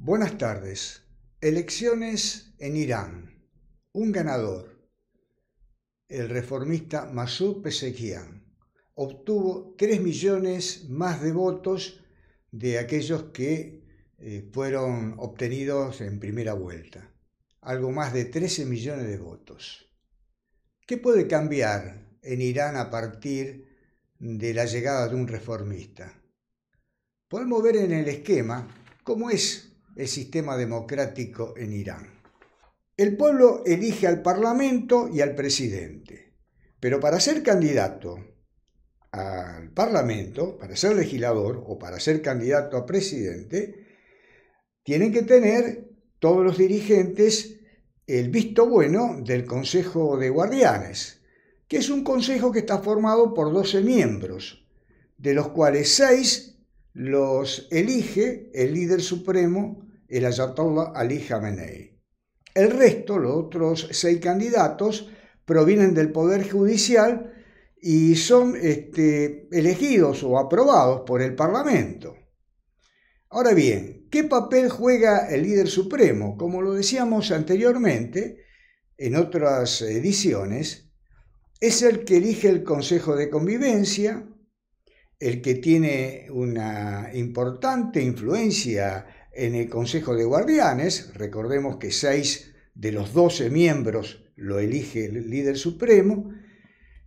Buenas tardes. Elecciones en Irán. Un ganador, el reformista Masoud Pezeshkian, obtuvo 3 millones más de votos de aquellos que fueron obtenidos en primera vuelta. Algo más de 13 millones de votos. ¿Qué puede cambiar en Irán a partir de la llegada de un reformista? Podemos ver en el esquema cómo es el sistema democrático en Irán. El pueblo elige al parlamento y al presidente, pero para ser candidato al parlamento, para ser legislador o para ser candidato a presidente, tienen que tener todos los dirigentes el visto bueno del Consejo de Guardianes, que es un consejo que está formado por 12 miembros, de los cuales 6 los elige el líder supremo, el Ayatollah Ali Khamenei. El resto, los otros 6 candidatos, provienen del Poder Judicial y son elegidos o aprobados por el Parlamento. Ahora bien, ¿qué papel juega el líder supremo? Como lo decíamos anteriormente, en otras ediciones, es el que elige el Consejo de Convivencia, el que tiene una importante influencia en el Consejo de Guardianes. Recordemos que 6 de los 12 miembros lo elige el líder supremo,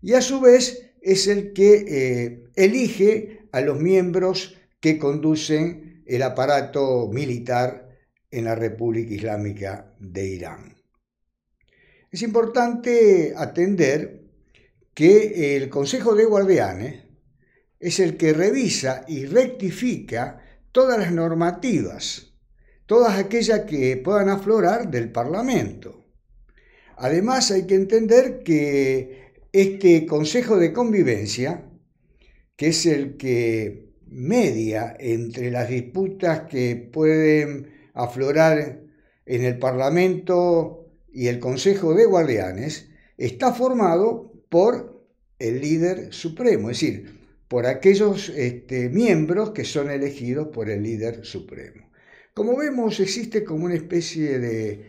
y a su vez es el que elige a los miembros que conducen el aparato militar en la República Islámica de Irán. Es importante atender que el Consejo de Guardianes es el que revisa y rectifica todas las normativas, todas aquellas que puedan aflorar del Parlamento. Además, hay que entender que este Consejo de Convivencia, que es el que media entre las disputas que pueden aflorar en el Parlamento y el Consejo de Guardianes, está formado por el líder supremo, es decir, por aquellos miembros que son elegidos por el líder supremo. Como vemos, existe como una especie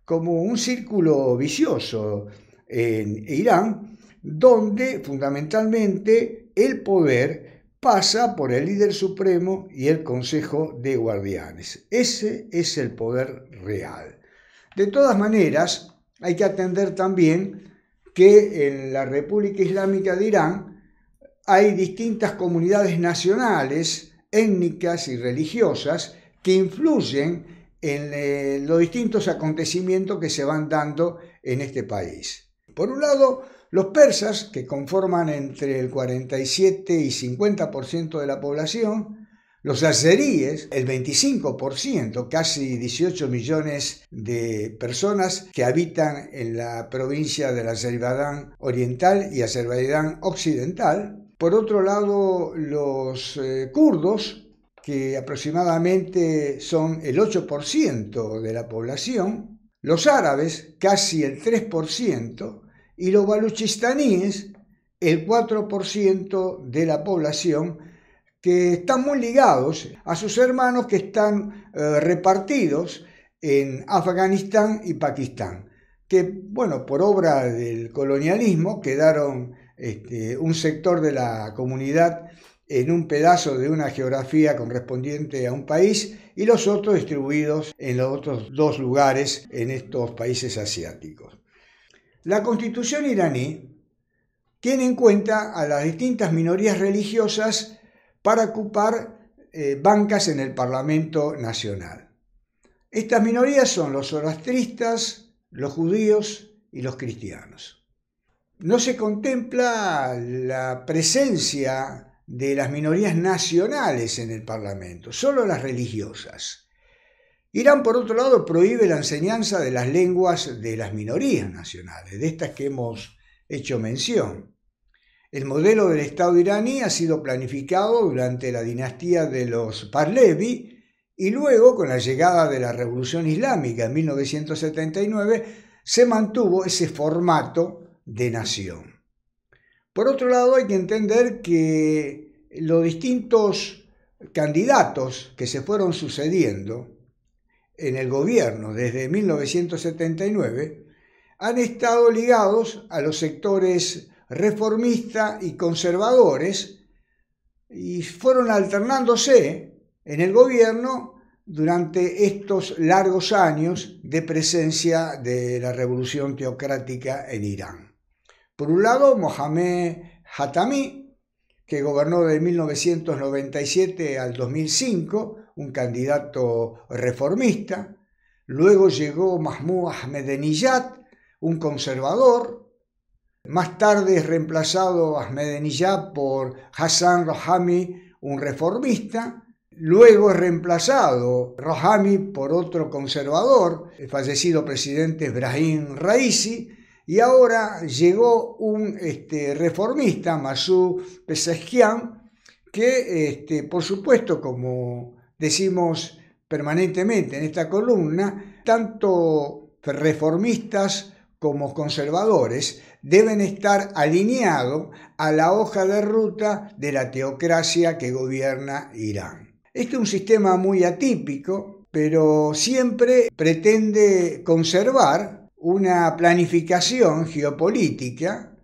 como un círculo vicioso en Irán, donde fundamentalmente el poder pasa por el líder supremo y el Consejo de Guardianes. Ese es el poder real. De todas maneras, hay que atender también que en la República Islámica de Irán hay distintas comunidades nacionales, étnicas y religiosas que influyen en los distintos acontecimientos que se van dando en este país. Por un lado, los persas, que conforman entre el 47 y 50% de la población, los azeríes, el 25%, casi 18 millones de personas que habitan en la provincia del Azerbaiyán Oriental y Azerbaiyán Occidental. Por otro lado, los kurdos, que aproximadamente son el 8% de la población, los árabes, casi el 3%, y los baluchistaníes, el 4% de la población, que están muy ligados a sus hermanos que están repartidos en Afganistán y Pakistán, que, bueno, por obra del colonialismo quedaron un sector de la comunidad en un pedazo de una geografía correspondiente a un país y los otros distribuidos en los otros 2 lugares en estos países asiáticos. La Constitución iraní tiene en cuenta a las distintas minorías religiosas para ocupar bancas en el Parlamento Nacional. Estas minorías son los zoroastristas, los judíos y los cristianos. No se contempla la presencia de las minorías nacionales en el Parlamento, solo las religiosas. Irán, por otro lado, prohíbe la enseñanza de las lenguas de las minorías nacionales, de estas que hemos hecho mención. El modelo del Estado iraní ha sido planificado durante la dinastía de los Pahlaví y luego, con la llegada de la Revolución Islámica en 1979, se mantuvo ese formato de nación. Por otro lado, hay que entender que los distintos candidatos que se fueron sucediendo en el gobierno desde 1979 han estado ligados a los sectores reformistas y conservadores y fueron alternándose en el gobierno durante estos largos años de presencia de la revolución teocrática en Irán. Por un lado, Mohammad Khatami, que gobernó de 1997 al 2005, un candidato reformista. Luego llegó Mahmoud Ahmadinejad, un conservador. Más tarde es reemplazado Ahmadinejad por Hassan Rouhani, un reformista. Luego es reemplazado Rouhani por otro conservador, el fallecido presidente Ebrahim Raisi. Y ahora llegó un reformista, Masoud Pezeshkian, que por supuesto, como decimos permanentemente en esta columna, tanto reformistas como conservadores deben estar alineados a la hoja de ruta de la teocracia que gobierna Irán. Este es un sistema muy atípico, pero siempre pretende conservar una planificación geopolítica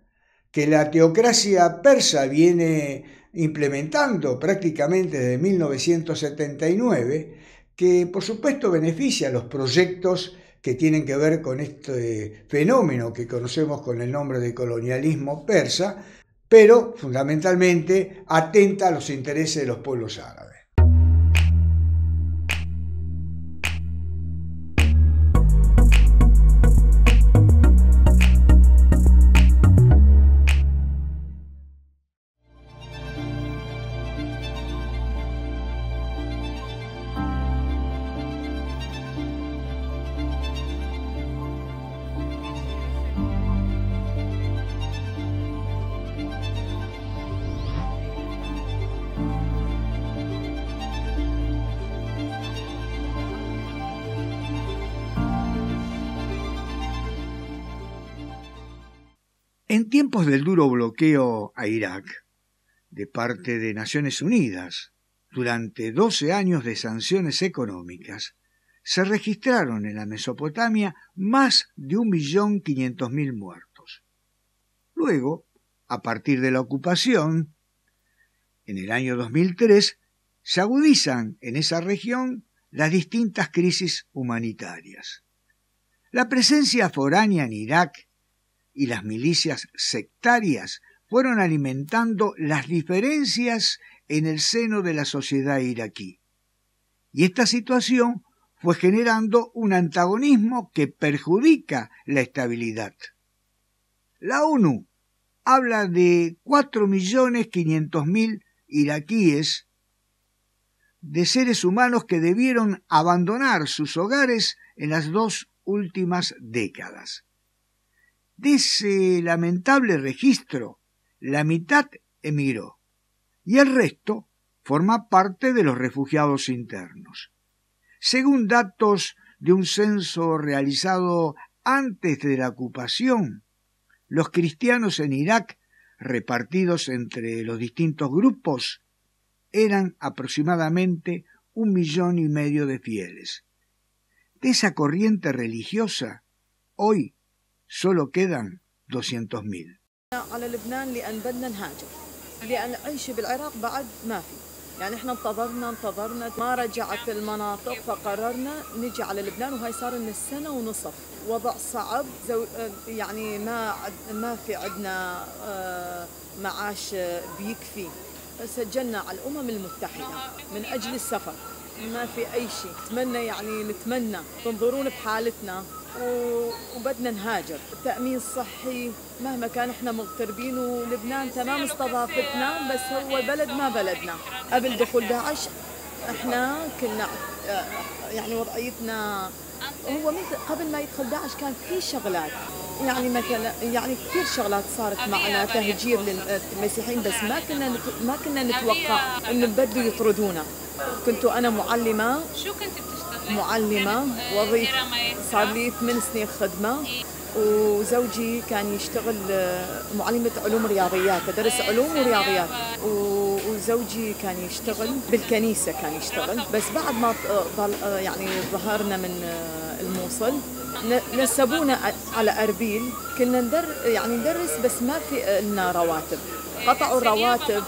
que la teocracia persa viene implementando prácticamente desde 1979, que por supuesto beneficia los proyectos que tienen que ver con este fenómeno que conocemos con el nombre de colonialismo persa, pero fundamentalmente atenta a los intereses de los pueblos árabes. En tiempos del duro bloqueo a Irak, de parte de Naciones Unidas, durante 12 años de sanciones económicas, se registraron en la Mesopotamia más de 1.500.000 muertos. Luego, a partir de la ocupación, en el año 2003, se agudizan en esa región las distintas crisis humanitarias. La presencia foránea en Irak y las milicias sectarias fueron alimentando las diferencias en el seno de la sociedad iraquí. Y esta situación fue generando un antagonismo que perjudica la estabilidad. La ONU habla de 4.500.000 iraquíes, de seres humanos que debieron abandonar sus hogares en las 2 últimas décadas. De ese lamentable registro, la mitad emigró y el resto forma parte de los refugiados internos. Según datos de un censo realizado antes de la ocupación, los cristianos en Irak, repartidos entre los distintos grupos, eran aproximadamente 1,5 millones de fieles. De esa corriente religiosa, hoy solo quedan 200.000. على لبنان لأن بدنا نهاجر لأن العيش بالعراق بعد ما في يعني احنا انتظرنا ما رجعت المناطق فقررنا نجي على لبنان وهي صار لنا 1.5 سنة وضع صعب يعني ما في عندنا معاش بيكفي سجلنا على الأمم المتحدة من أجل السفر ما في أي شيء نتمنى تنظرون بحالتنا وبدنا نهاجر. التأمين الصحي مهما كان احنا مغتربين ولبنان تمام استضافتنا بس هو بلد ما بلدنا. قبل دخول داعش احنا كنا يعني وضعيتنا هو قبل ما يدخل داعش كان في شغلات يعني مثلا يعني كثير شغلات صارت معنا تهجير للمسيحيين بس ما كنا نتوقع انه بدوا يطردونا. كنت انا معلمة. شو كنت بتشتغلي؟ معلمة وظيفة صار لي 8 سنين خدمة وزوجي كان يشتغل معلمة علوم رياضيات، درس علوم ورياضيات وزوجي كان يشتغل بالكنيسة، كان يشتغل، بس بعد ما يعني ظهرنا من الموصل نسبونا على أربيل. كنا ندرس بس ما في لنا رواتب، قطعوا الرواتب،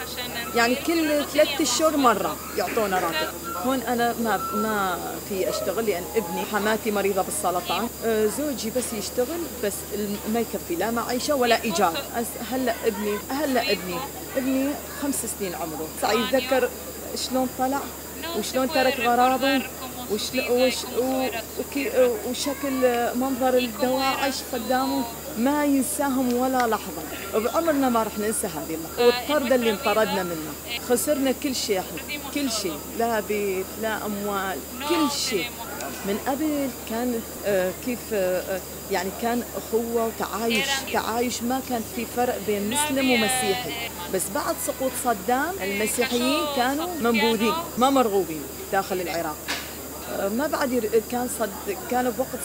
يعني كل 3 أشهر مرة يعطونا راتب. هون أنا ما في أشتغل لأن ابني، حماتي مريضة بالسرطان، زوجي بس يشتغل بس ما يكفي لا معيشة ولا إيجار. هلا ابني 5 سنين عمره، يتذكر شلون طلع وشلون ترك غراضه وشكل منظر الدواعش قدامه، ما ينساهم ولا لحظة، وبعمرنا ما رح ننسى هذه اللحظة. والطرد اللي انطردنا منه، خسرنا كل شيء، كل شيء، لا بيت لا أموال، كل شيء. من قبل كانت كيف يعني كان أخوة وتعايش، ما كان في فرق بين مسلم ومسيحي. بس بعد سقوط صدام المسيحيين كانوا منبوذين، ما مرغوبين داخل العراق. ما بعد كان بوقت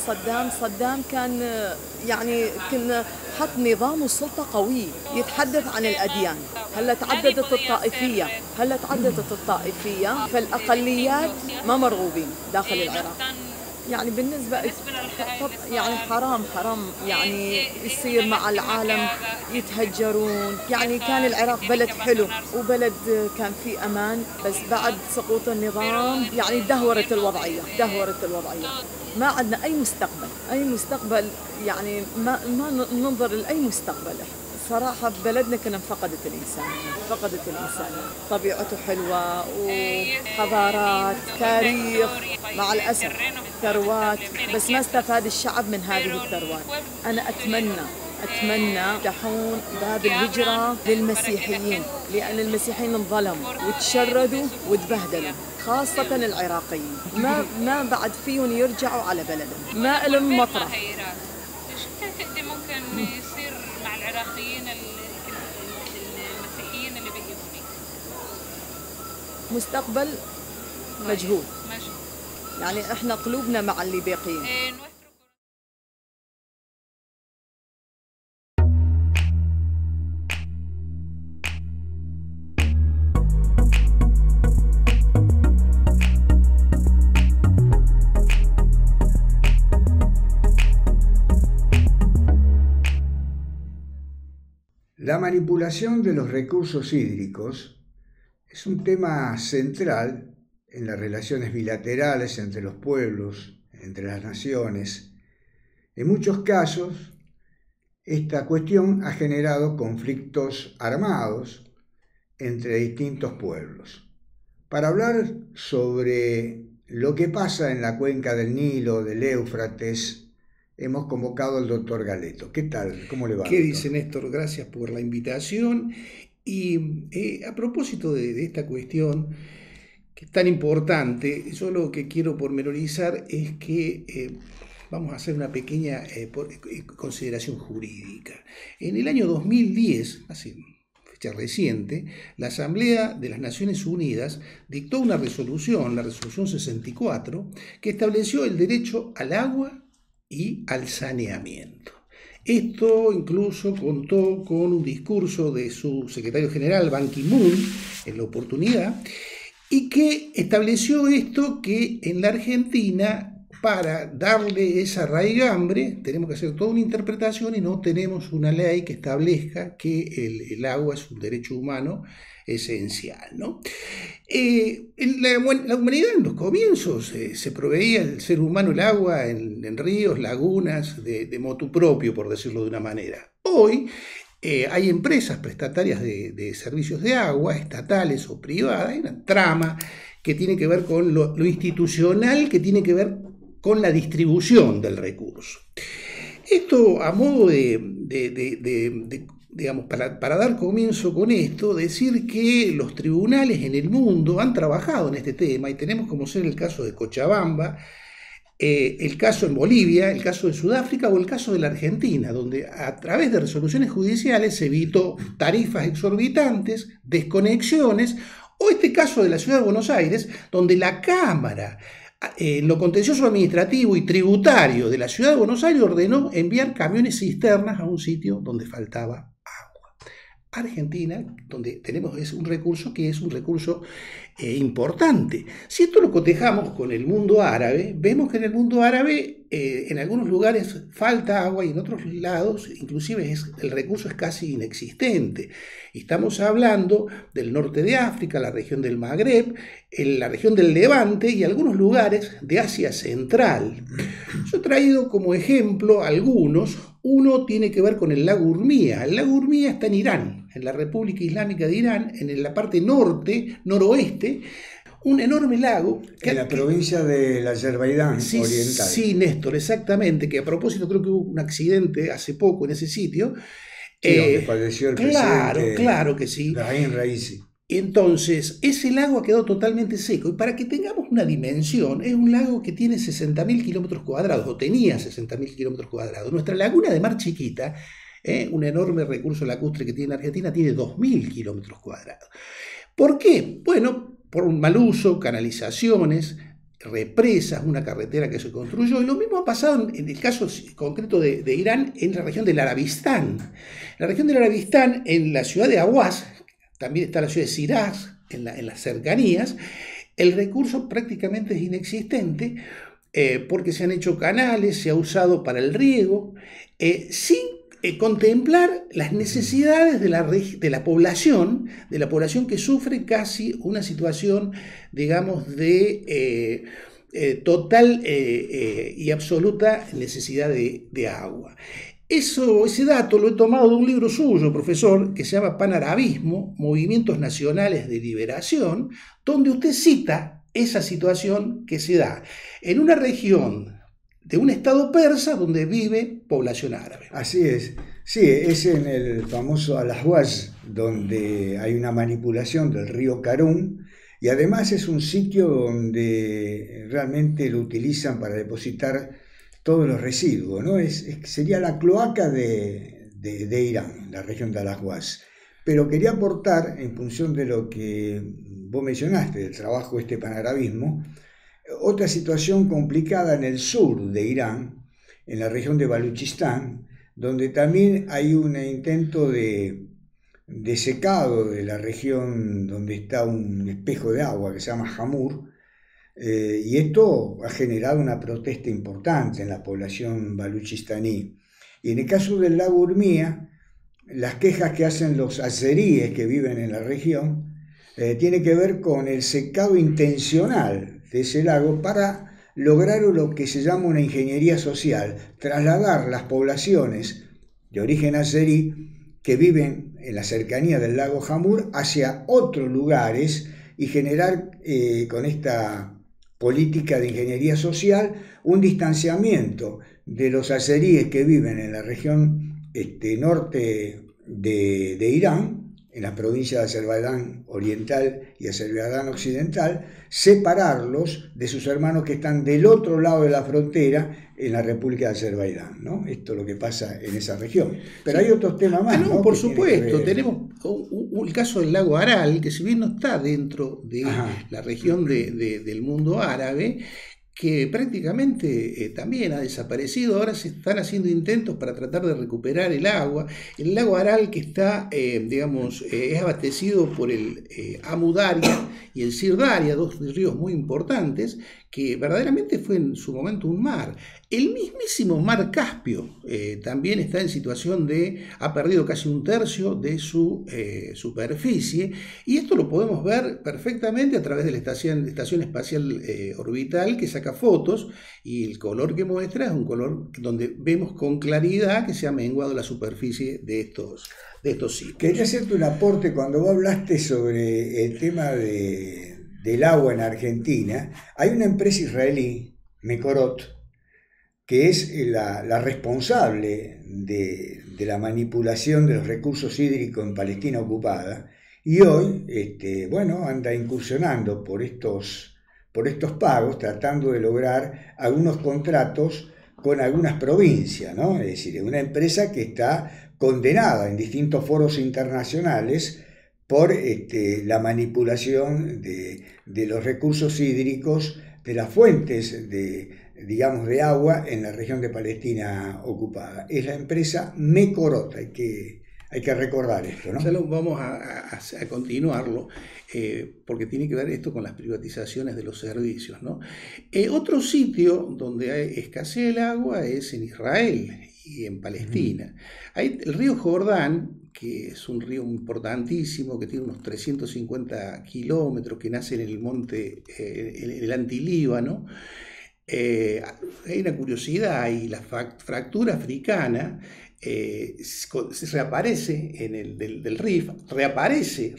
صدام كان يعني كنا حط نظام وسلطة قوي يتحدث عن الأديان. هلا تعددت الطائفية، فالأقليات ما مرغوبين داخل العراق. يعني بالنسبة يعني حرام يعني يصير مع العالم يتهجرون. يعني كان العراق بلد حلو وبلد كان فيه أمان، بس بعد سقوط النظام يعني دهورت الوضعية. ما عندنا أي مستقبل يعني ما ننظر لأي مستقبل. صراحة ببلدنا كنا فقدت الإنسانية، طبيعته حلوة وحضارات، تاريخ، مع الأسف ثروات، بس ما استفاد الشعب من هذه الثروات. أنا أتمنى يفتحون باب الهجرة للمسيحيين، لأن المسيحيين انظلموا وتشردوا وتبهدلوا، خاصة العراقيين. ما بعد فيهم يرجعوا على بلدهم، ما لهم مطرح. ممكن يصير مع العراقيين المسيحيين اللي بيجوا هناك؟ مستقبل مجهول. يعني احنا قلوبنا مع اللي باقيين. La manipulación de los recursos hídricos es un tema central en las relaciones bilaterales entre los pueblos, entre las naciones. En muchos casos, esta cuestión ha generado conflictos armados entre distintos pueblos. Para hablar sobre lo que pasa en la cuenca del Nilo, del Éufrates, hemos convocado al doctor Galeto. ¿Qué tal? ¿Cómo le va? ¿Qué dice Néstor? Gracias por la invitación. Y a propósito de esta cuestión que es tan importante, yo lo que quiero pormenorizar es que vamos a hacer una pequeña consideración jurídica. En el año 2010, hace fecha reciente, la Asamblea de las Naciones Unidas dictó una resolución, la resolución 64, que estableció el derecho al agua y al saneamiento. Esto incluso contó con un discurso de su secretario general, Ban Ki-moon, en la oportunidad, y que estableció esto, que en la Argentina, para darle esa raigambre, tenemos que hacer toda una interpretación y no tenemos una ley que establezca que el agua es un derecho humano esencial, ¿no? La humanidad en los comienzos se proveía el ser humano el agua en ríos, lagunas, de motu propio, por decirlo de una manera. Hoy hay empresas prestatarias de servicios de agua, estatales o privadas, hay una trama que tiene que ver con lo institucional, que tiene que ver con la distribución del recurso. Esto a modo digamos, para dar comienzo con esto, decir que los tribunales en el mundo han trabajado en este tema, y tenemos como ser el caso de Cochabamba, el caso en Bolivia, el caso de Sudáfrica o el caso de la Argentina, donde a través de resoluciones judiciales se evitó tarifas exorbitantes, desconexiones, o este caso de la Ciudad de Buenos Aires, donde la Cámara, en lo contencioso administrativo y tributario de la Ciudad de Buenos Aires, ordenó enviar camiones cisternas a un sitio donde faltaba agua. Argentina, donde tenemos un recurso que es un recurso importante. Si esto lo cotejamos con el mundo árabe, vemos que en el mundo árabe en algunos lugares falta agua y en otros lados inclusive el recurso es casi inexistente. Estamos hablando del norte de África, la región del Magreb, la región del Levante y algunos lugares de Asia Central. Yo he traído como ejemplo algunos. Uno tiene que ver con el lago Urmía. El lago Urmía está en Irán, en la República Islámica de Irán, en la parte noroeste, un enorme lago. En la provincia de Azerbaiyán oriental. Sí, Néstor, exactamente, que a propósito creo que hubo un accidente hace poco en ese sitio. Sí, donde falleció el presidente. Claro que sí. Brahim Raisi. Entonces, ese lago ha quedado totalmente seco y para que tengamos una dimensión, es un lago que tiene 60.000 kilómetros cuadrados, o tenía 60.000 kilómetros cuadrados. Nuestra laguna de Mar Chiquita, un enorme recurso lacustre que tiene Argentina, tiene 2.000 kilómetros cuadrados. ¿Por qué? Bueno, por un mal uso, canalizaciones, represas, una carretera que se construyó, y lo mismo ha pasado en el caso concreto de Irán, en la región del Arabistán. La región del Arabistán, en la ciudad de Ahuaz, también está la ciudad de Shiraz, en las cercanías, el recurso prácticamente es inexistente porque se han hecho canales, se ha usado para el riego, sin contemplar las necesidades de la población que sufre casi una situación, digamos, de total y absoluta necesidad de agua. Ese dato lo he tomado de un libro suyo, profesor, que se llama Panarabismo, Movimientos Nacionales de Liberación, donde usted cita esa situación que se da en una región de un estado persa donde vive población árabe. Así es. Sí, es en el famoso Al-Ahwaz, donde hay una manipulación del río Karun, y además es un sitio donde realmente lo utilizan para depositar todos los residuos, ¿no? Sería la cloaca de Irán, la región de Al-Ahwaz. Pero quería aportar, en función de lo que vos mencionaste, del trabajo panarabismo, otra situación complicada en el sur de Irán, en la región de Baluchistán, donde también hay un intento de secado de la región donde está un espejo de agua que se llama Hamur, y esto ha generado una protesta importante en la población baluchistaní. Y en el caso del lago Urmía, las quejas que hacen los azeríes que viven en la región tiene que ver con el secado intencional de ese lago para lograr lo que se llama una ingeniería social, trasladar las poblaciones de origen azerí que viven en la cercanía del lago Hamur hacia otros lugares y generar con esta política de ingeniería social un distanciamiento de los azeríes que viven en la región norte de Irán, en la provincia de Azerbaiyán Oriental y Azerbaiyán Occidental, separarlos de sus hermanos que están del otro lado de la frontera en la República de Azerbaiyán, ¿no? Esto es lo que pasa en esa región. Pero hay otros temas más, ¿no? Por supuesto, tenemos el caso del lago Aral, que si bien no está dentro de la región del mundo árabe, que prácticamente también ha desaparecido. Ahora se están haciendo intentos para tratar de recuperar el agua. El lago Aral, que está, es abastecido por el Amu Daria y el Sir Daria, dos ríos muy importantes, que verdaderamente fue en su momento un mar. El mismísimo mar Caspio también está en situación ha perdido casi un tercio de su superficie, y esto lo podemos ver perfectamente a través de la estación espacial orbital, que saca fotos, y el color que muestra es un color donde vemos con claridad que se ha menguado la superficie de estos sitios. Quería hacerte un aporte cuando vos hablaste sobre el tema del agua en Argentina. Hay una empresa israelí, Mekorot, que es la responsable de la manipulación de los recursos hídricos en Palestina ocupada, y hoy anda incursionando por estos pagos, tratando de lograr algunos contratos con algunas provincias, ¿no? Es decir, es una empresa que está condenada en distintos foros internacionales por la manipulación de los recursos hídricos, de las fuentes de agua en la región de Palestina ocupada. Es la empresa Mekorot, hay Hay que recordar esto, ¿no? Ya vamos a continuarlo, porque tiene que ver esto con las privatizaciones de los servicios, ¿no? Otro sitio donde hay escasez del agua es en Israel y en Palestina. Hay el río Jordán, que es un río importantísimo, que tiene unos 350 kilómetros, que nace en el monte, en el Antilíbano. Hay una curiosidad, y la fractura africana se reaparece en el del Rif, reaparece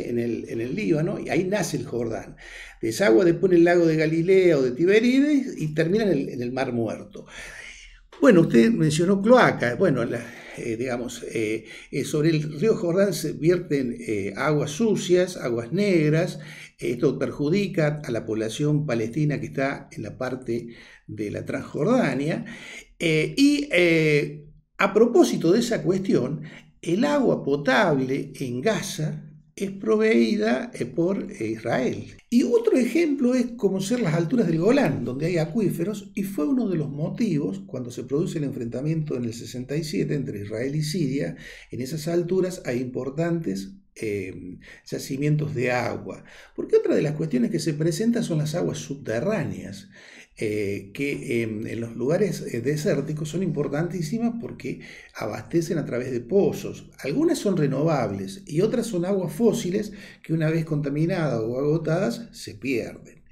en el Líbano, y ahí nace el Jordán. Desagua después en el lago de Galilea o de Tiberíades y termina en el Mar Muerto. Bueno, usted mencionó cloaca. Bueno, sobre el río Jordán se vierten aguas sucias, aguas negras. Esto perjudica a la población palestina que está en la parte de la Transjordania. A propósito de esa cuestión, el agua potable en Gaza es proveída por Israel. Y otro ejemplo es como ser las alturas del Golán, donde hay acuíferos, y fue uno de los motivos cuando se produce el enfrentamiento en el 67 entre Israel y Siria. En esas alturas hay importantes yacimientos de agua, porque otra de las cuestiones que se presentan son las aguas subterráneas, que en los lugares desérticos son importantísimas porque abastecen a través de pozos. Algunas son renovables y otras son aguas fósiles que, una vez contaminadas o agotadas, se pierden.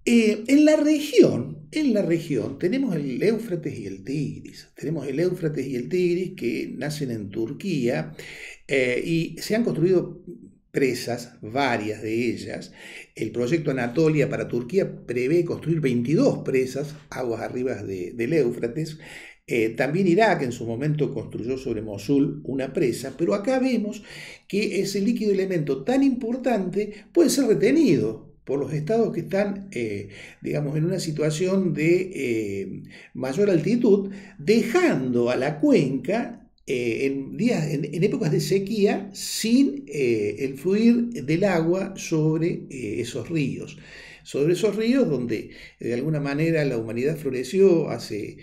En la región tenemos el Éufrates y el Tigris. Tenemos el Éufrates y el Tigris que nacen en Turquía, y se han construido presas, varias de ellas. El proyecto Anatolia para Turquía prevé construir 22 presas aguas arriba del Éufrates. También Irak en su momento construyó sobre Mosul una presa, pero acá vemos que ese líquido elemento tan importante puede ser retenido por los estados que están, en una situación de mayor altitud, dejando a la cuenca en épocas de sequía sin el fluir del agua sobre esos ríos. Sobre esos ríos donde de alguna manera la humanidad floreció hace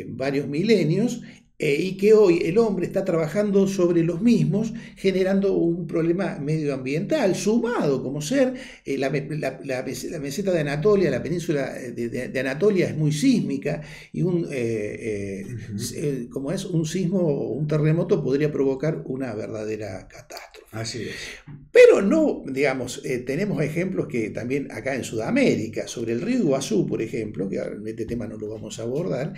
varios milenios, y que hoy el hombre está trabajando sobre los mismos, generando un problema medioambiental, sumado como ser la meseta de Anatolia, la península de Anatolia es muy sísmica, y como es un sismo o un terremoto podría provocar una verdadera catástrofe. Así es. Pero no, tenemos ejemplos que también acá en Sudamérica, sobre el río Iguazú, por ejemplo, que en este tema no lo vamos a abordar.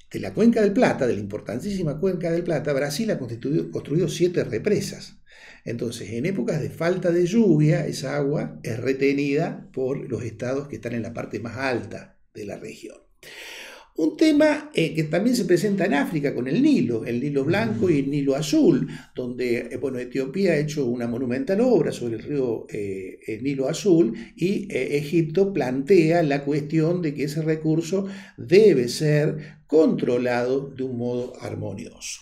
De la Cuenca del Plata, de la importantísima Cuenca del Plata, Brasil ha construido 7 represas. Entonces, en épocas de falta de lluvia, esa agua es retenida por los estados que están en la parte más alta de la región. Un tema que también se presenta en África con el Nilo Blanco y el Nilo Azul, donde Etiopía ha hecho una monumental obra sobre el río Nilo Azul, y Egipto plantea la cuestión de que ese recurso debe ser controlado de un modo armonioso.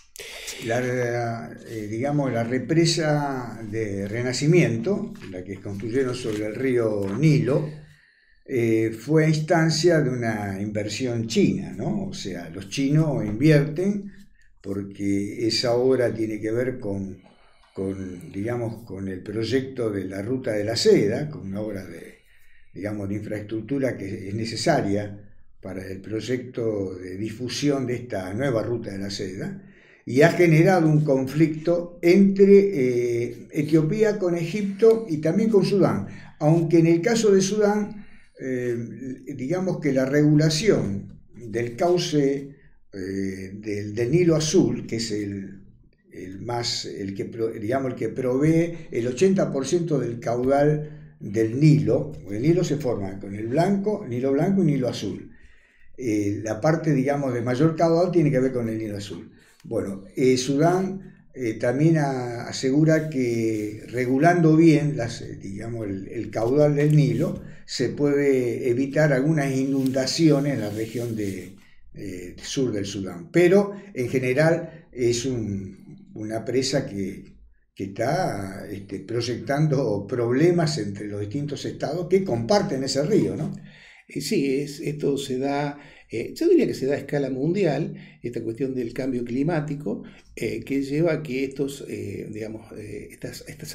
La represa de Renacimiento, la que construyeron sobre el río Nilo, fue a instancia de una inversión china, ¿no? O sea, los chinos invierten porque esa obra tiene que ver con el proyecto de la Ruta de la Seda, con una obra de infraestructura que es necesaria para el proyecto de difusión de esta nueva Ruta de la Seda, y ha generado un conflicto entre Etiopía con Egipto y también con Sudán, aunque en el caso de Sudán, que la regulación del cauce del Nilo Azul, que es el que provee el 80% del caudal del Nilo. El Nilo se forma con Nilo Blanco y Nilo Azul. La parte, de mayor caudal tiene que ver con el Nilo Azul. Bueno, Sudán también asegura que regulando bien el caudal del Nilo se puede evitar algunas inundaciones en la región sur del Sudán, pero en general es una presa que está proyectando problemas entre los distintos estados que comparten ese río, ¿no? Sí, esto se da Yo diría que se da a escala mundial esta cuestión del cambio climático que lleva a que estas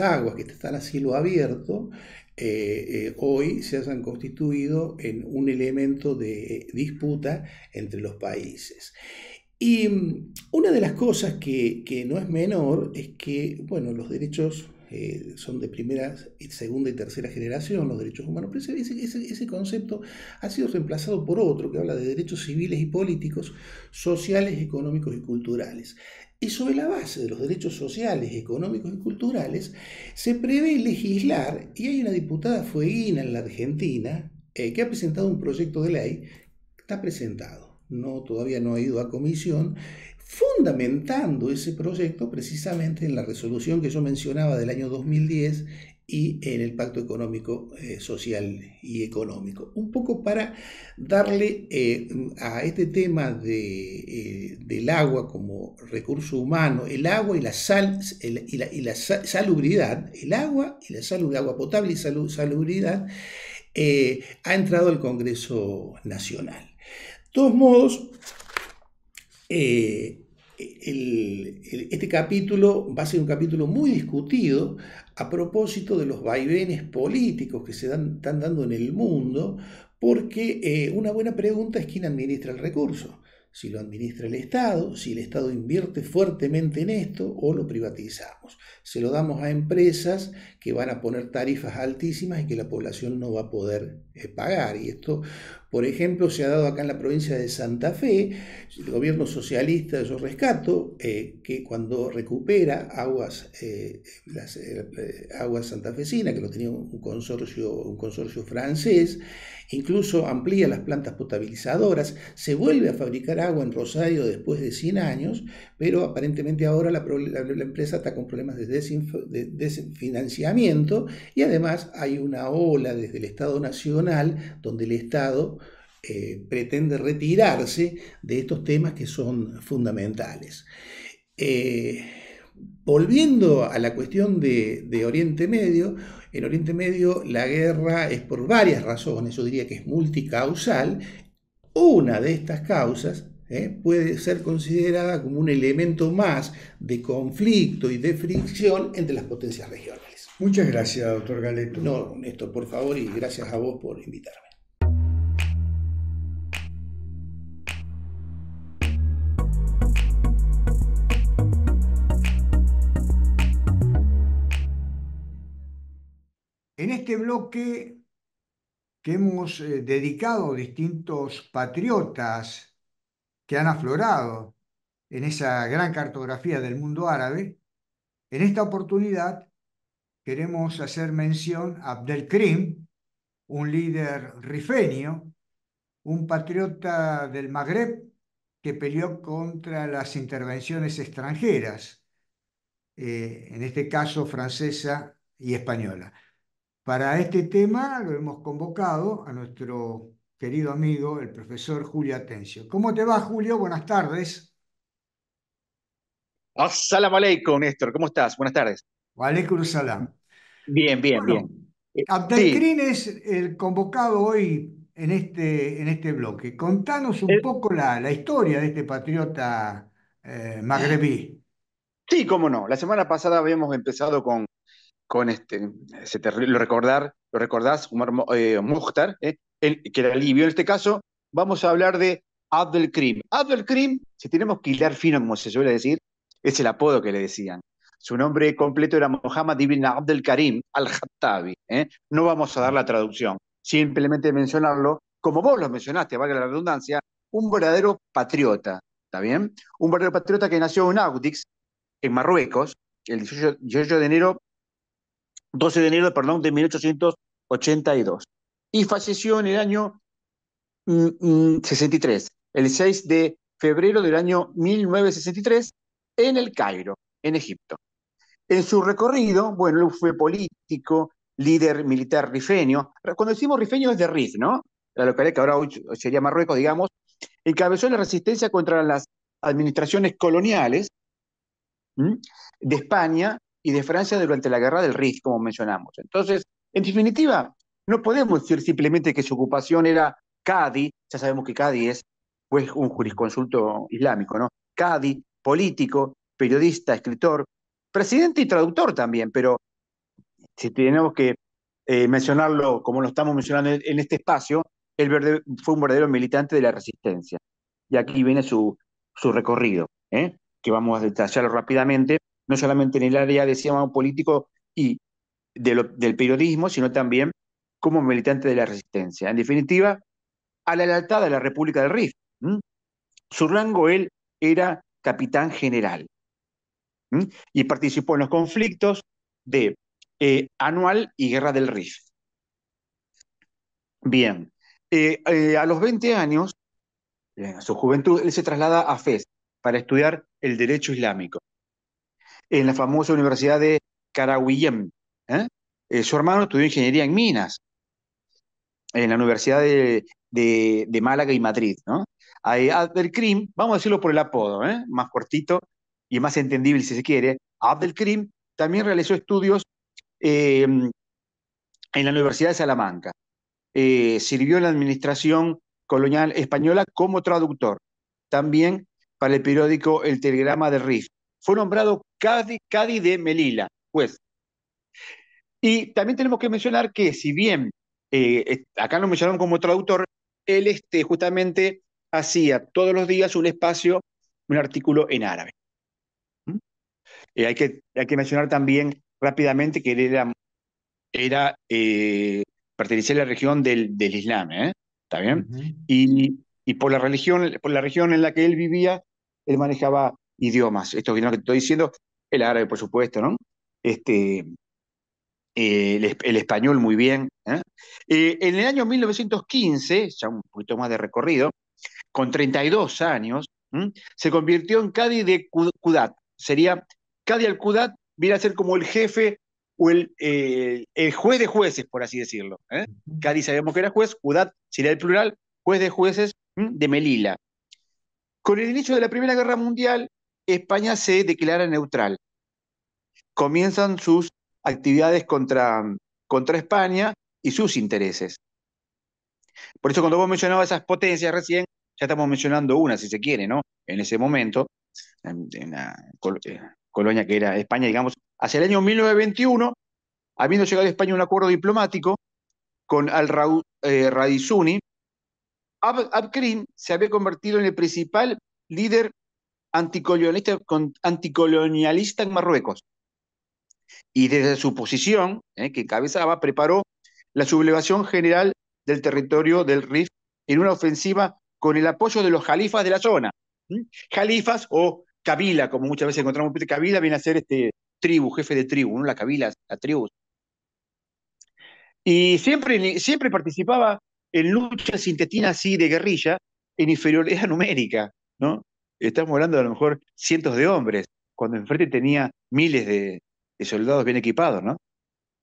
aguas que están a cielo abierto hoy se hayan constituido en un elemento de disputa entre los países. Y una de las cosas que no es menor es que, bueno, los derechos son de primera, segunda y tercera generación, los derechos humanos, pero ese concepto ha sido reemplazado por otro que habla de derechos civiles y políticos, sociales, económicos y culturales. Y sobre la base de los derechos sociales, económicos y culturales, se prevé legislar, y hay una diputada fueguina en la Argentina que ha presentado un proyecto de ley, está presentado, todavía no ha ido a comisión, fundamentando ese proyecto precisamente en la resolución que yo mencionaba del año 2010 y en el Pacto Económico, Social y Económico. Un poco para darle a este tema del agua como recurso humano, el agua y la salubridad, el agua y la salud, agua potable y salubridad, ha entrado al Congreso Nacional. De todos modos, este capítulo va a ser un capítulo muy discutido a propósito de los vaivenes políticos que se están dando en el mundo, porque una buena pregunta es quién administra el recurso. Si lo administra el Estado, si el Estado invierte fuertemente en esto o lo privatizamos. Se lo damos a empresas que van a poner tarifas altísimas y que la población no va a poder pagar. Y esto, por ejemplo, se ha dado acá en la provincia de Santa Fe. El gobierno socialista, yo rescato, que cuando recupera las aguas santafesinas, que lo tenía un consorcio francés, incluso amplía las plantas potabilizadoras, se vuelve a fabricar agua en Rosario después de 100 años, pero aparentemente ahora la empresa está con problemas de desfinanciamiento y además hay una ola desde el Estado Nacional donde el Estado pretende retirarse de estos temas que son fundamentales. Volviendo a la cuestión de Oriente Medio, en Oriente Medio la guerra es por varias razones, yo diría que es multicausal. Una de estas causas puede ser considerada como un elemento más de conflicto y de fricción entre las potencias regionales. Muchas gracias, doctor Galeto. No, Néstor, por favor, y gracias a vos por invitarme. En este bloque que hemos dedicado a distintos patriotas que han aflorado en esa gran cartografía del mundo árabe, en esta oportunidad queremos hacer mención a Abdelkrim, un líder rifeño, un patriota del Magreb que peleó contra las intervenciones extranjeras, en este caso francesa y española. Para este tema lo hemos convocado a nuestro querido amigo, el profesor Julio Atencio. ¿Cómo te va, Julio? Buenas tardes. Assalamu alaikum, Néstor. ¿Cómo estás? Buenas tardes. Walaikum salam. Bien, bien, Bueno, bien. Sí, Abdelkrim es el convocado hoy en este bloque. Contanos un eh, poco la historia de este patriota magrebí. sí, cómo no. La semana pasada habíamos empezado con lo recordás, Umar Mukhtar, que era libio. En este caso, vamos a hablar de Abdelkrim. Abdelkrim, si tenemos que hilar fino, como se suele decir, es el apodo que le decían. Su nombre completo era Mohammed ibn Abdelkarim al-Khattabi. No vamos a dar la traducción, simplemente mencionarlo, como vos lo mencionaste, valga la redundancia, un verdadero patriota, ¿está bien? Un verdadero patriota que nació en Audix, en Marruecos, el 18 de enero 12 de enero, perdón, de 1882. Y falleció en el año 63, el 6 de febrero del año 1963, en el Cairo, en Egipto. En su recorrido, bueno, él fue político, líder militar rifeño. Cuando decimos rifeño es de Rif, ¿no? La localidad que ahora hoy sería Marruecos, digamos. Encabezó la resistencia contra las administraciones coloniales de España y de Francia durante la guerra del Rif, como mencionamos. Entonces, en definitiva, no podemos decir simplemente que su ocupación era Cádiz, ya sabemos que Cádiz es fue un jurisconsulto islámico, ¿no? Cadi, político, periodista, escritor, presidente y traductor también, pero si tenemos que mencionarlo como lo estamos mencionando en este espacio, fue un verdadero militante de la resistencia. Y aquí viene su recorrido, que vamos a detallarlo rápidamente, no solamente en el área, decíamos, político y del periodismo, sino también como militante de la resistencia. En definitiva, a la lealtad de la República del Rif. Su rango, él era capitán general. Y participó en los conflictos de Anual y Guerra del Rif. Bien, a los 20 años, en su juventud, él se traslada a Fez para estudiar el derecho islámico en la famosa Universidad de Qarawiyem. Su hermano estudió ingeniería en minas en la Universidad de Málaga y Madrid, ¿no? Abdelkrim, vamos a decirlo por el apodo, más cortito y más entendible si se quiere, Abdelkrim también realizó estudios en la Universidad de Salamanca. Sirvió en la administración colonial española como traductor, también para el periódico El Telegrama de Rif. Fue nombrado Cadi de Melilla, juez. Y también tenemos que mencionar que si bien acá lo mencionaron como traductor, él justamente hacía todos los días un espacio, un artículo en árabe. Hay que mencionar también rápidamente que él pertenecía a la región del Islam, ¿está bien? Y por la región en la que él vivía, él manejaba idiomas. Esto que estoy diciendo, el árabe, por supuesto, ¿no? El español muy bien. En el año 1915, ya un poquito más de recorrido, con 32 años, se convirtió en Cadi de Kudat. Sería Cadi al-Kudat, viene a ser como el jefe o el juez de jueces, por así decirlo. Cadi sabemos que era juez, Kudat sería el plural, juez de jueces de Melilla. Con el inicio de la Primera Guerra Mundial, España se declara neutral. Comienzan sus actividades contra España y sus intereses. Por eso cuando vos mencionabas esas potencias recién, ya estamos mencionando una, si se quiere, ¿no? En ese momento, en la colonia que era España, digamos, hacia el año 1921, habiendo llegado a España un acuerdo diplomático con al-Raisuni, Abdelkrim se había convertido en el principal líder anticolonialista en Marruecos. Y desde su posición, que encabezaba, preparó la sublevación general del territorio del Rif en una ofensiva con el apoyo de los jalifas de la zona. Jalifas o kabila, como muchas veces encontramos, kabila viene a ser tribu, jefe de tribu, ¿no? La kabila, la tribu. Y siempre participaba en luchas intestinas así de guerrilla en inferioridad numérica, ¿no? Estamos hablando de a lo mejor cientos de hombres, cuando enfrente tenía miles de soldados bien equipados, ¿no?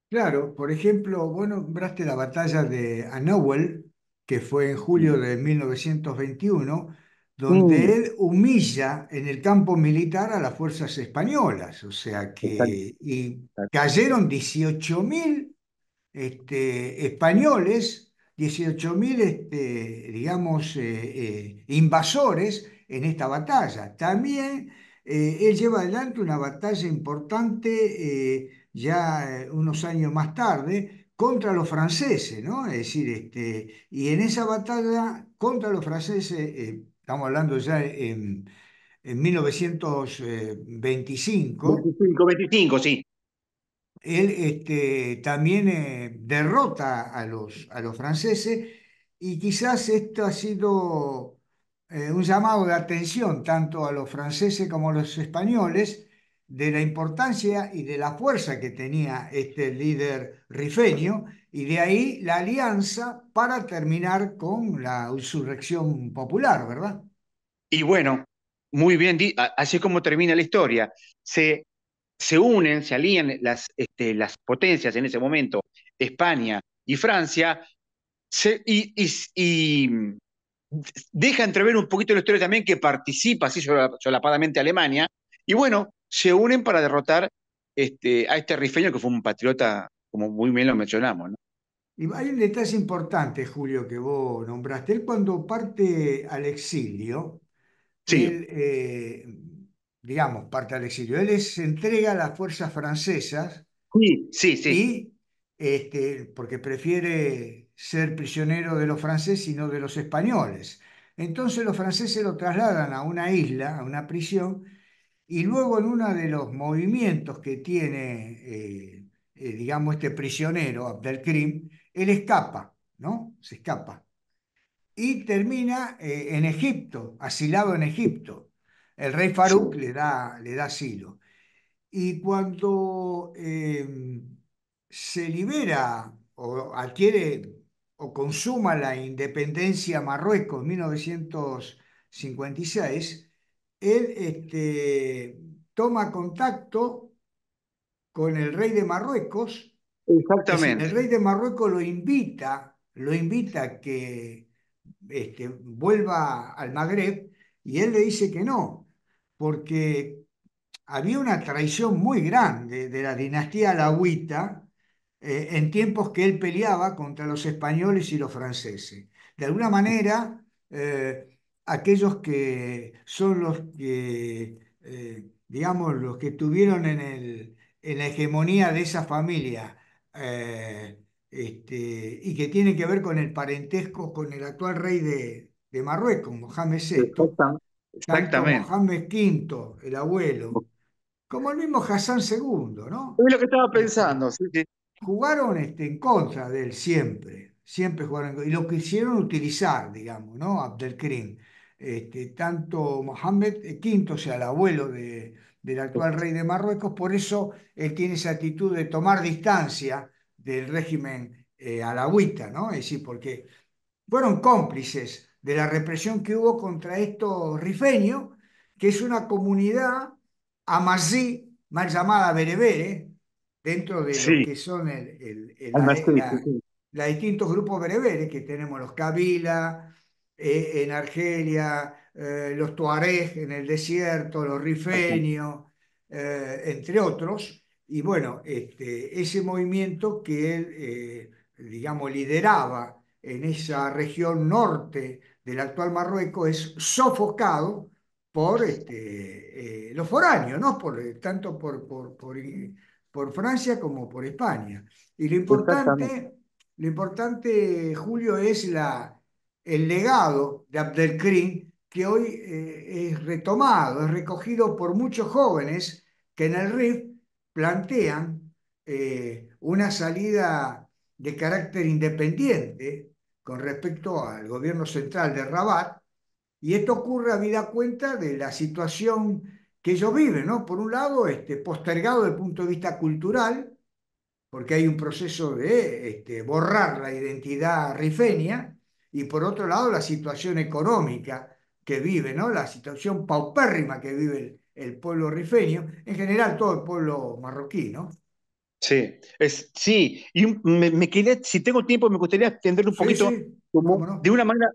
Claro, por ejemplo, vos nombraste la batalla de Anuel, que fue en julio de 1921, donde Mm, él humilla en el campo militar a las fuerzas españolas, o sea exacto, que y cayeron 18.000 españoles, 18.000 digamos, invasores en esta batalla. También él lleva adelante una batalla importante ya unos años más tarde contra los franceses, ¿no? Es decir, y en esa batalla contra los franceses, estamos hablando ya en 1925. 25, sí. Él también derrota a los franceses y quizás esto ha sido un llamado de atención tanto a los franceses como a los españoles de la importancia y de la fuerza que tenía este líder rifeño y de ahí la alianza para terminar con la insurrección popular, ¿verdad? Y bueno, muy bien, así es como termina la historia. Se, se unen, se alían las potencias en ese momento, España y Francia, y deja entrever un poquito la historia también que participa así solapadamente Alemania, y bueno, se unen para derrotar a este rifeño que fue un patriota, como muy bien lo mencionamos, ¿no? Y hay un detalle importante, Julio, que vos nombraste. Él cuando parte al exilio, Sí, él, digamos, parte al exilio, se entrega a las fuerzas francesas sí, sí, sí. y porque prefiere ser prisionero de los franceses y no de los españoles. Entonces los franceses lo trasladan a una isla, a una prisión, y luego en uno de los movimientos que tiene, digamos, este prisionero, Abdelkrim, él escapa, ¿no? Se escapa. Y termina en Egipto, asilado en Egipto. El rey Sí, Farouk le da asilo. Y cuando se libera o adquiere o consuma la independencia Marruecos en 1956, él toma contacto con el rey de Marruecos. Es decir, el exactamente. rey de Marruecos lo invita a que vuelva al Magreb y él le dice que no, porque había una traición muy grande de la dinastía alauita en tiempos que él peleaba contra los españoles y los franceses. De alguna manera, aquellos que son los que, digamos, los que estuvieron en la hegemonía de esa familia y que tienen que ver con el parentesco con el actual rey de Marruecos, Mohamed VI, tanto Exactamente. Mohamed V, el abuelo, como el mismo Hassan II, ¿no? Es lo que estaba Este, pensando, sí, sí. jugaron en contra de él siempre, siempre jugaron, y lo quisieron utilizar, digamos, ¿no? Abdelkrim. Tanto Mohamed V, o sea, el abuelo del actual rey de Marruecos, por eso él tiene esa actitud de tomar distancia del régimen alauita, ¿no? Es decir, porque fueron cómplices de la represión que hubo contra estos rifeños, que es una comunidad amazí, mal llamada berebere, dentro de lo Sí, que son Almacén, sí, sí. los distintos grupos bereberes, que tenemos los Kabila en Argelia, los Tuareg en el desierto, los rifeños, entre otros. Y bueno, ese movimiento que él, digamos, lideraba en esa región norte del actual Marruecos es sofocado por los foráneos, ¿no? Tanto por Francia como por España. Y Exactamente. lo importante, Julio, es el legado de Abdelkrim, que hoy es retomado, es recogido por muchos jóvenes que en el RIF plantean una salida de carácter independiente con respecto al gobierno central de Rabat, y esto ocurre habida cuenta de la situación que ellos viven, ¿no? Por un lado, postergado desde el punto de vista cultural, porque hay un proceso de borrar la identidad rifeña, y por otro lado, la situación económica que vive, ¿no? La situación paupérrima que vive el pueblo rifeño, en general todo el pueblo marroquí, ¿no? Sí, sí, y me quería, si tengo tiempo, me gustaría extender un Sí, poquito, sí, como cómo de no. una manera,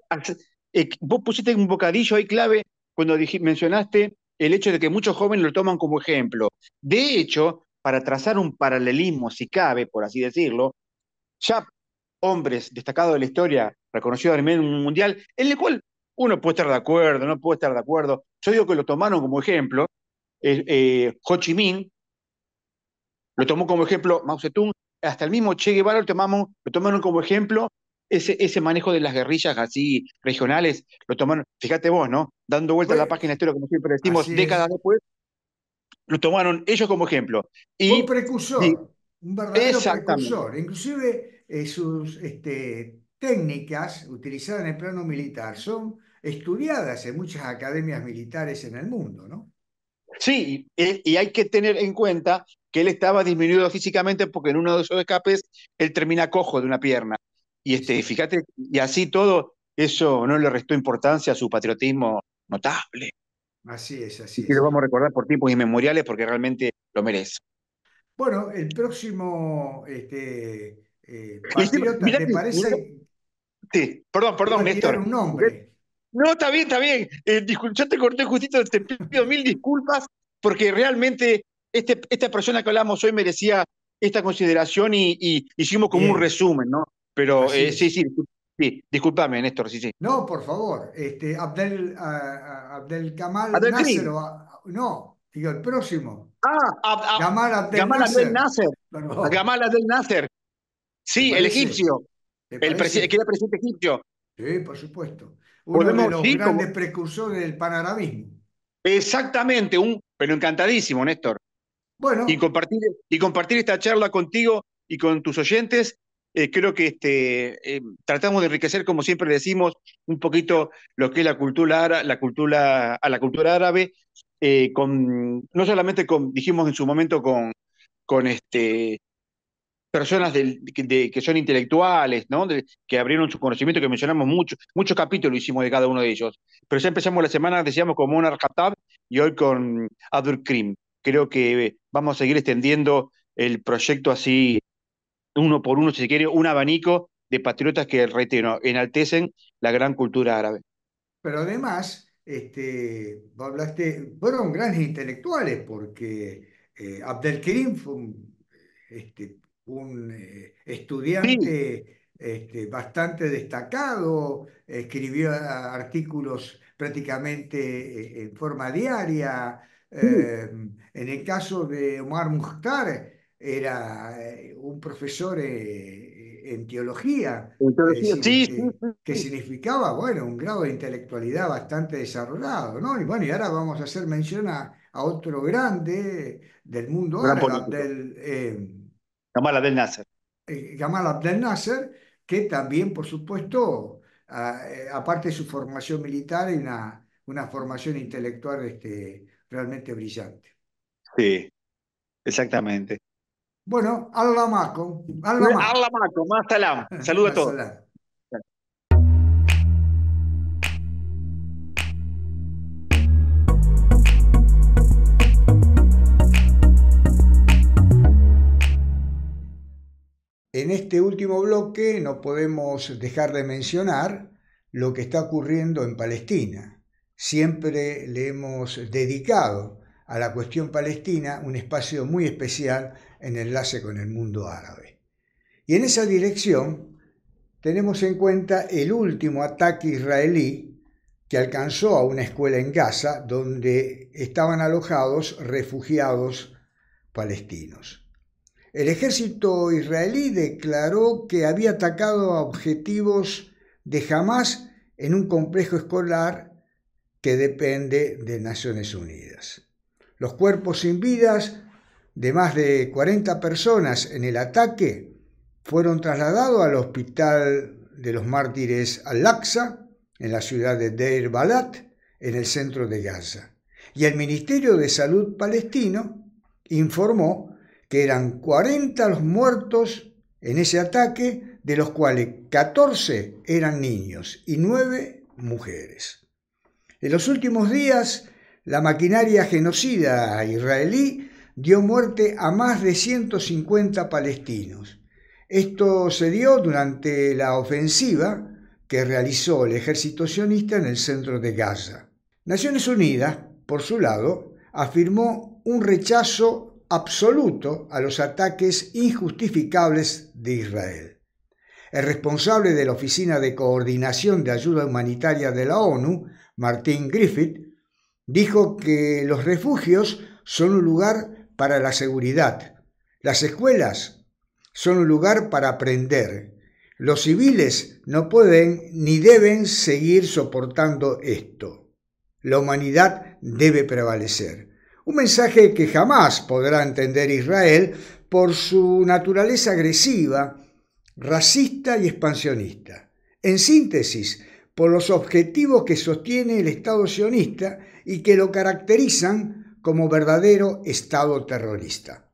vos pusiste un bocadillo ahí clave cuando mencionaste el hecho de que muchos jóvenes lo toman como ejemplo. De hecho, para trazar un paralelismo, si cabe, por así decirlo, ya hombres destacados de la historia, reconocidos a nivel mundial, en el cual uno puede estar de acuerdo, no puede estar de acuerdo. Yo digo que lo tomaron como ejemplo. Ho Chi Minh lo tomó como ejemplo Mao Zedong, hasta el mismo Che Guevara lo tomaron como ejemplo ese manejo de las guerrillas así regionales, lo tomaron, fíjate vos, ¿no? Dando vuelta a la Fue, página de historia, como siempre decimos, así décadas es. después, lo tomaron ellos como ejemplo. Fue un Y, y precursor, un verdadero exactamente. precursor. Inclusive sus técnicas utilizadas en el plano militar son estudiadas en muchas academias militares en el mundo, ¿no? Sí, y hay que tener en cuenta que él estaba disminuido físicamente porque en uno de esos escapes él termina cojo de una pierna. Y Sí, fíjate, y así todo, eso no le restó importancia a su patriotismo notable. así es, Y así que lo es. vamos a recordar por tiempos inmemoriales porque realmente lo merece. Bueno, el próximo Y encima, patriota, mirá ¿te que, parece? sí, perdón, Iba perdón, a tirar Néstor. un nombre. No, está bien, está bien. Yo te corté justito, te pido mil disculpas porque realmente esta persona que hablamos hoy merecía esta consideración y hicimos como un Bien. resumen, ¿no? Pero Así sí, es. sí, sí, discúlpame, Néstor, sí, sí. No, por favor, Abdel Kamal Nasser, Abdelkrim. no, digo, el próximo, Ah, Gamal Abdel Gamal Abdel Nasser, Nasser. perdón, Gamal Abdel Nasser. ¿te Sí, el parece? egipcio. ¿Te Que parece? era presidente egipcio. Sí, por supuesto. Uno de Podemos, los sí, como. grandes precursores del panarabismo. Exactamente, pero encantadísimo, Néstor. Y Bueno, compartir, y compartir esta charla contigo y con tus oyentes. Creo que tratamos de enriquecer, como siempre decimos, un poquito lo que es la cultura árabe, no solamente dijimos en su momento con personas que son intelectuales, ¿no? Que abrieron su conocimiento, que mencionamos muchos capítulos hicimos de cada uno de ellos. Pero ya empezamos la semana, decíamos, con Monar Khattab y hoy con Abdul Krim. Creo que vamos a seguir extendiendo el proyecto así, uno por uno, si se quiere, un abanico de patriotas que, reitero, enaltecen la gran cultura árabe. pero además, vos hablaste, fueron grandes intelectuales porque Abdelkrim fue un Sí, estudiante bastante destacado, escribió artículos prácticamente en forma diaria. sí, En el caso de Omar Mukhtar, era un profesor en teología, es decir, sí, sí, que sí. significaba, bueno, un grado de intelectualidad bastante desarrollado, ¿no? Y bueno, y ahora vamos a hacer mención a otro grande del mundo Gran árabe, político. Gamal Abdel Nasser. Gamal Abdel Nasser, que también, por supuesto, aparte de su formación militar, hay una formación intelectual realmente brillante. Sí, exactamente. Bueno, Allah Mako, Allah Allah Ma. Maco, más salam. Saludos a todos. Masalam. En este último bloque no podemos dejar de mencionar lo que está ocurriendo en Palestina. Siempre le hemos dedicado a la cuestión palestina un espacio muy especial en enlace con el mundo árabe. Y en esa dirección tenemos en cuenta el último ataque israelí que alcanzó a una escuela en Gaza donde estaban alojados refugiados palestinos. El ejército israelí declaró que había atacado a objetivos de Hamás en un complejo escolar que depende de Naciones Unidas. Los cuerpos sin vidas de más de 40 personas en el ataque fueron trasladados al hospital de los mártires Al-Aqsa, en la ciudad de Deir Balat, en el centro de Gaza. Y el Ministerio de Salud palestino informó que eran 40 los muertos en ese ataque, de los cuales 14 eran niños y 9 mujeres. En los últimos días, la maquinaria genocida israelí dio muerte a más de 150 palestinos. Esto se dio durante la ofensiva que realizó el ejército sionista en el centro de Gaza. Naciones Unidas, por su lado, afirmó un rechazo absoluto a los ataques injustificables de Israel. El responsable de la Oficina de Coordinación de Ayuda Humanitaria de la ONU, Martin Griffith, dijo que los refugios son un lugar para la seguridad, las escuelas son un lugar para aprender. Los civiles no pueden ni deben seguir soportando esto. La humanidad debe prevalecer. Un mensaje que jamás podrá entender Israel por su naturaleza agresiva, racista y expansionista. En síntesis, por los objetivos que sostiene el Estado sionista y que lo caracterizan como verdadero Estado terrorista.